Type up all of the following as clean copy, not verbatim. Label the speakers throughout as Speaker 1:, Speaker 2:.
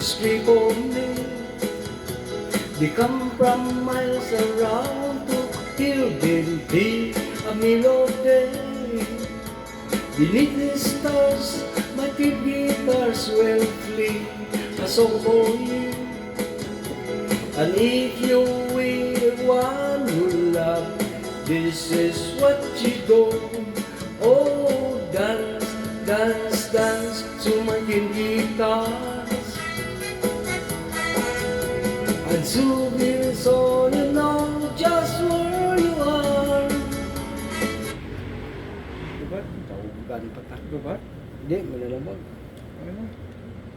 Speaker 1: street for me. They come from miles around to hear them be a melody. Beneath the stars, my two guitars will flee a song for you. And if you were the one who loved, this is what you do. Oh, dance, dance, dance to my guitars. And souvenirs so you know just where you are. Diba? Tawag pa takbo ba? Hindi, malalamag. Ano?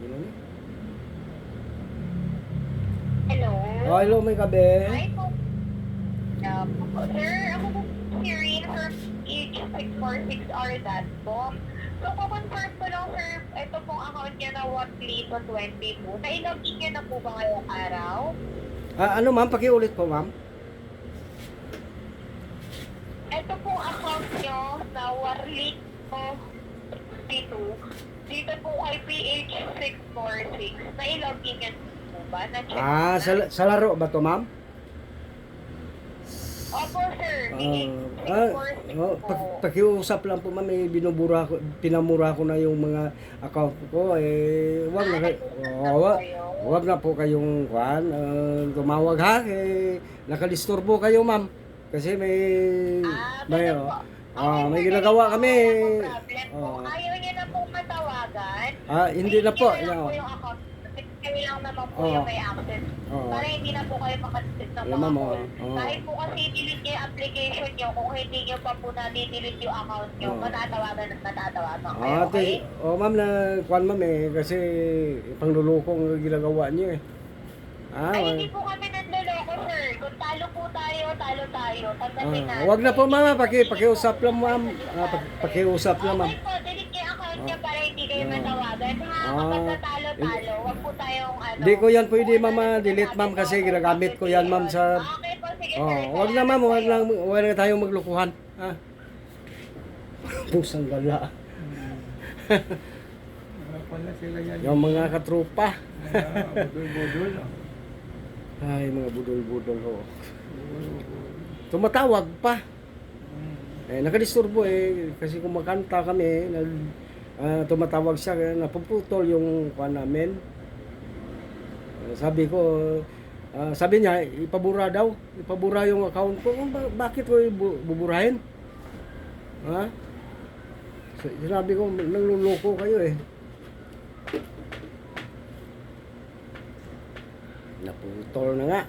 Speaker 1: Ano?
Speaker 2: Hello?
Speaker 1: Oh, hello, may kabe.
Speaker 2: Hi po. Sir, ako po si Rin from H646R.com. So, kukonfirm ko lang, sir, ito pong account niya na Watlito22. Nailogin niya na po ba ngayong araw?
Speaker 1: Ano ma'am, pakiulit po ma'am.
Speaker 2: Ito pong account niyo na Watlito22. Dito po kay PH646. Nailogin niya po ba? Na-check
Speaker 1: Sa laro ba to ma'am?
Speaker 2: Opo, sir.
Speaker 1: Pakiusap lang po ma'am, pinamura ko na yung mga account ko, wag na po kayong tumawag ha, nakalistorbo kayo ma'am, kasi may ginagawa kami.
Speaker 2: Ayaw niya na po matawagan.
Speaker 1: Hindi na po.
Speaker 2: Kami lang naman po yung may access. Para hindi na po kayo makasit na mga call. Kahit po kasi delete niyo yung application niyo, kung hindi niyo pa po na-delete yung account niyo, matatawagan at matatawagan kayo, okay?
Speaker 1: Ma'am, kuwan ma'am kasi panglulukong ginagawa niyo eh.
Speaker 2: Ay, hindi po kami nanloloko, sir. Kung talo po tayo, talo tayo. Tandaan natin.
Speaker 1: Wag na po ma'am, pakiusap lang ma'am. Pakiusap lang ma'am.
Speaker 2: Okay po, delete niyo yung account niya para hindi kayo matawagan. Kapag natalo-talo, wag po tayong
Speaker 1: Hindi ko yan pwede ma'am, delete ma'am, kasi ginagamit ko yan ma'am sa...
Speaker 2: Okay po, sige sir.
Speaker 1: Wag na ma'am, wag na tayong maglukuhan. Pusang gala.
Speaker 3: Pala sila yan.
Speaker 1: Yung mga katrupa.
Speaker 3: Budol-budol.
Speaker 1: Ay, mga budol-budol ho. Tumatawag pa. Nakadisturbo kasi kumakanta kami, tumatawag siya, napuputol yung kuha namin. Sabi niya, ipabura daw, ipabura yung account ko. Bakit ko buburahin? Ha? Sinabi ko, nangluloko kayo eh. Naputol na nga.